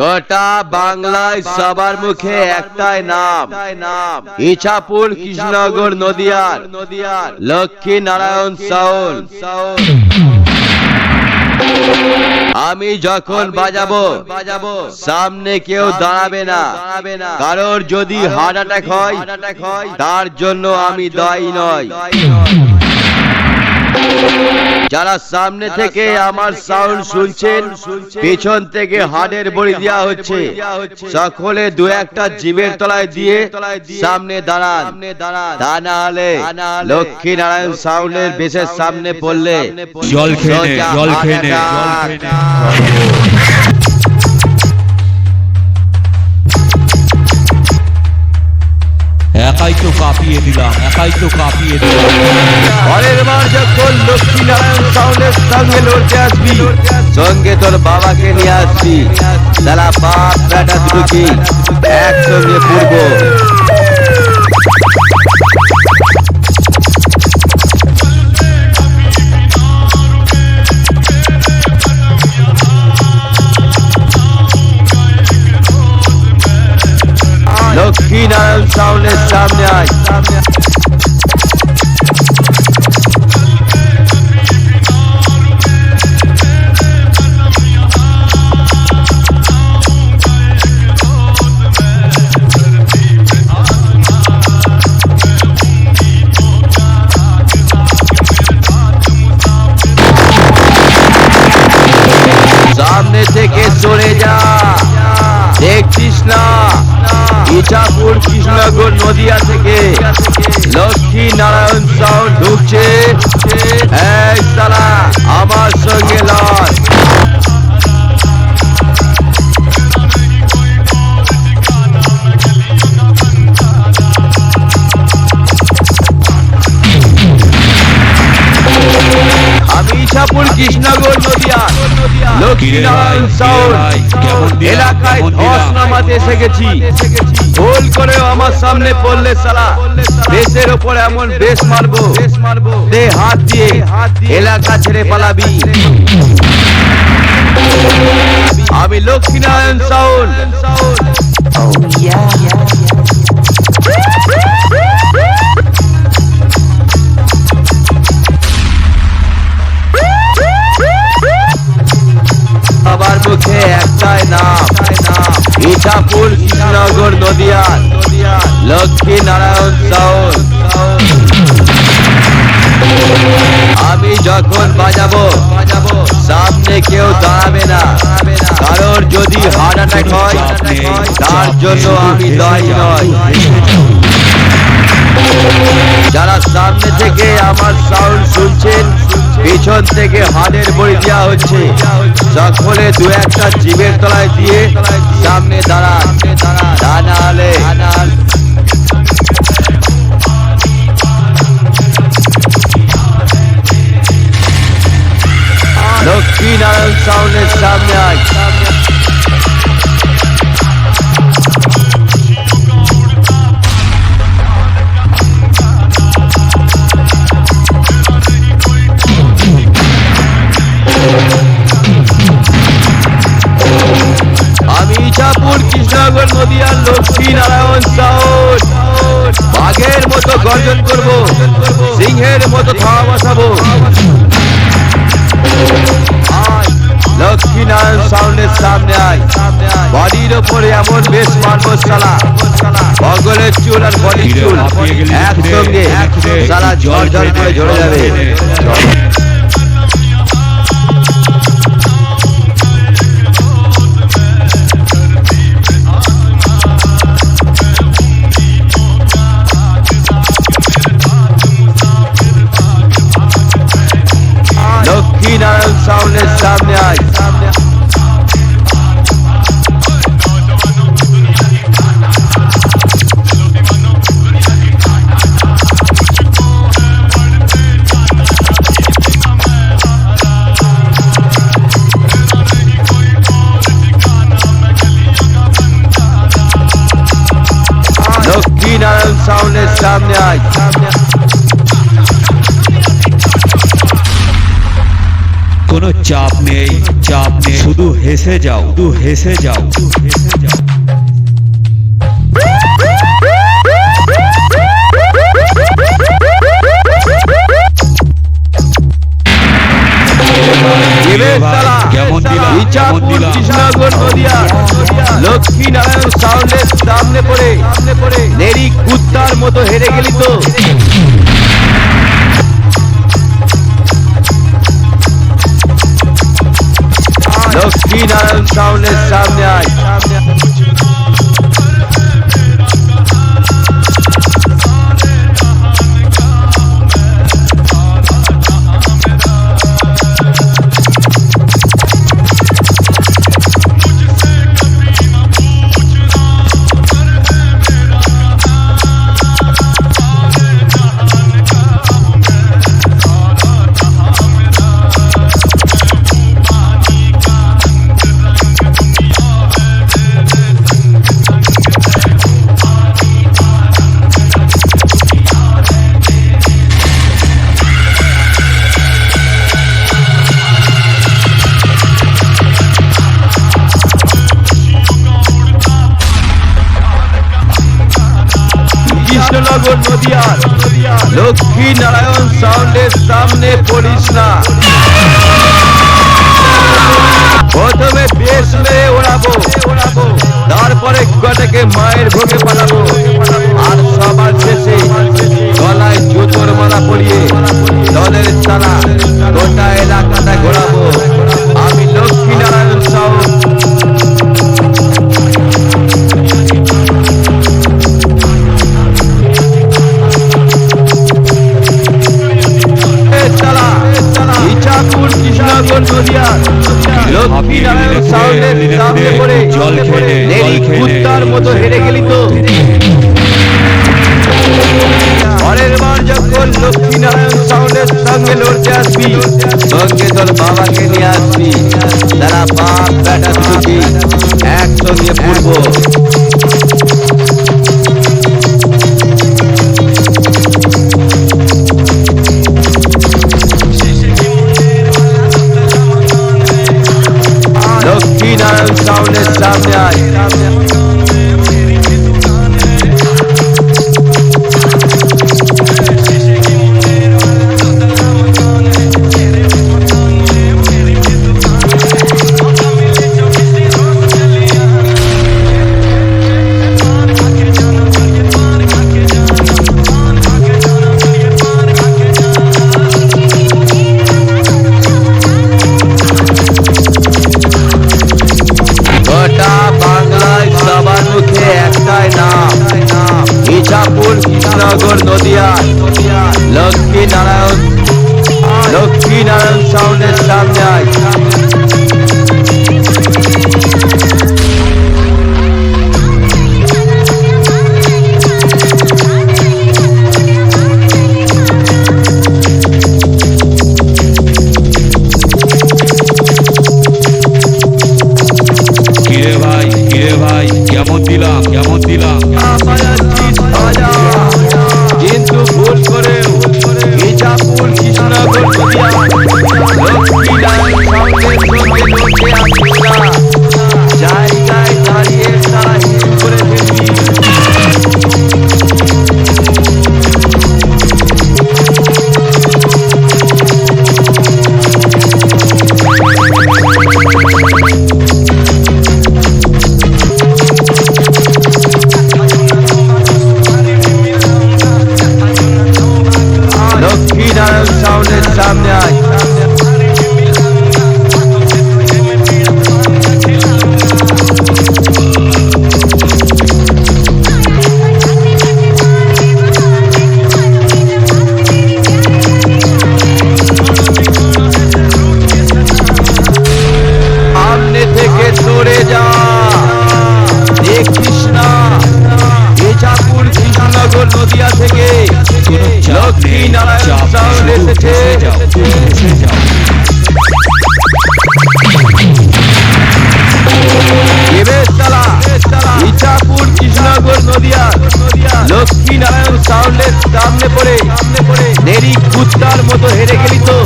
গোটা বাংলায় সবার মুখে একটাই নাম, ইছাপুর কৃষ্ণনগর নদিয়ার লক্ষ্মী নারায়ণ সাউন্ড। আমি যখন বাজাবো সামনে কেউ দাঁড়াবে না, কারোর যদি হার্ট অ্যাটাক হয় তার জন্য আমি দায়ী নয়। যারা সামনে থেকে আমার সাউন্ড শুনছেন, পেছন থেকে হার্টের বড়ি দেওয়া হচ্ছে, সকলে দু একটা জিভের তলায় দিয়ে সামনে দাঁড়ান। তা না হলে লক্ষ্মী নারায়ণ সাউন্ডের বেশের সামনে পড়লে জল খেয়ে একাই তো কাঁপিয়ে দিলাম। পরের বার যখন লক্ষ্মী নারায়ণ সাউন্ডের সঙ্গে লড়তে আসবি, সঙ্গে তোর বাবাকে নিয়ে আসবি। তারা বাপ বেটা দুটোকে একসঙ্গে পড়বো। লক্ষ্মী নারায়ণ সাউন্ডের সামনে আয়। সামনে থেকে সরে যা, দেখছিস না ইছাপুর কৃষ্ণনগর নদিয়া থেকে লক্ষ্মী নারায়ণ সাউন্ড ঢুকছে। এই শালা আমার সঙ্গে লড়। আমি ইছাপুর কৃষ্ণনগর নদিয়া লক্ষ্মী নারায়ণ সাউন্ড এলাকায় ধস নামাতে এসে গেছি। ভুল করেও আমার সামনে পড়লে শালা দেশের ওপর এমন বেশ মারবো, দে হাত দিয়ে এলাকা ছেড়ে পালাবি। আমি লক্ষ্মী নারায়ণ সাউন্ড। সবার মুখে একটাই নাম, ইছাপুর কৃষ্ণনগর নদিয়ার লক্ষ্মী নারায়ণ সাউন্ড। আমি যখন বাজাবো সামনে কেউ দাঁড়াবে না, কারোর যদি হার্ট অ্যাটাক হয় তার জন্য আমি দায়ী নয়। যারা সামনে থেকে আমার সাউন্ড শুনছেন, পিছন থেকে হাড়ের বড়ি দেওয়া হচ্ছে, সকলে দু একটা জিভের তলায় দিয়ে সামনে দাঁড়ান। তা না হলে লক্ষ্মী নারায়ণ সাউন্ডের সামনে আয়। আমি ইছাপুর কৃষ্ণনগর নদিয়ার লক্ষ্মী নারায়ণ সাউন্ড। বাঘের মতো গর্জন করব, সিংহের মতো থাবা বসাবো। লক্ষ্মী নারায়ণ সাউন্ডের সামনে আয়। বডির ওপরে এমন বেশ মারবো শালা, বগলের চুল আর বডির চুল একসঙ্গে শালা ঝড় ঝড় করে ঝরে যাবে। লক্ষ্মী নারায়ণ সাউন্ডের সামনে আয়। লক্ষ্মী নারায়ণ সাউন্ডের সামনে আয়। কোনো চাপ নেই, শুধু হেসে যাও, শুধু হেসে যাও, শুধু হেসে যাও। কেমন দিলাম? ইছাপুর কৃষ্ণনগর নদিয়া লক্ষ্মী নারায়ণ সাউন্ডের সামনে পড়ে নেরি কুত্তার মতো হেরে গেলি তো। লক্ষ্মী নারায়ণ সাউন্ডের সামনে আয়। কৃষ্ণনগর নদিয়ার লক্ষ্মী নারায়ণ সাউন্ডের সামনে পড়িস না। প্রথমে বেশ মেরে ওড়াবো, তারপরে কটাকে মায়ের ভোগে পাঠাবো, আর সবার শেষে গলায় জুতোর মালা পরিয়ে দলের তারা গোটা এলাকাটা ঘোরাবো। আমি লক্ষ্মী নারায়ণ সাউন্ড। ইছাপুর কৃষ্ণনগর নদিয়া লক্ষ্মী নারায়ণ সাউন্ডের সামনে পড়ে নেরি কুত্তার মতো হেরে গেলি তো। পরের বার যখন লক্ষ্মী নারায়ণ সাউন্ডের সঙ্গে লড়তে আসবি, সঙ্গে তোর বাবাকে নিয়ে আসবি। তারা বাপ বেটা দুটি একসঙ্গে পড়বো। লক্ষ্মী নারায়ণ সাউন্ডের সামনে আয়। ইছাপুর কৃষ্ণনগর নদিয়া লক্ষ্মী নারায়ণ সাউন্ডের সামনে আয়। কিরে ভাই কেমন দিলাম? কিন্তু ভুল করেও ইছাপুর কৃষ্ণনগর নদিয়া লক্ষ্মী নারায়ণ সাউন্ডের সঙ্গে লড়তে আসিস না। জায়গায় দাঁড়িয়ে তারা হিসু করে ফেলবি। লক্ষ্মী নারায়ণ সাউন্ডের সামনে আয়। সামনে থেকে সরে যা, দেখিস না। ইছাপুর কৃষ্ণনগর নদিয়া থেকে লক্ষ্মী নারায়ণ সাউন্ড এসেছে। ইছাপুর কৃষ্ণনগর নদিয়া লক্ষ্মী নারায়ণ সাউন্ডের সামনে পড়ে নেরি কুত্তার মতো হেরে গেলি তো।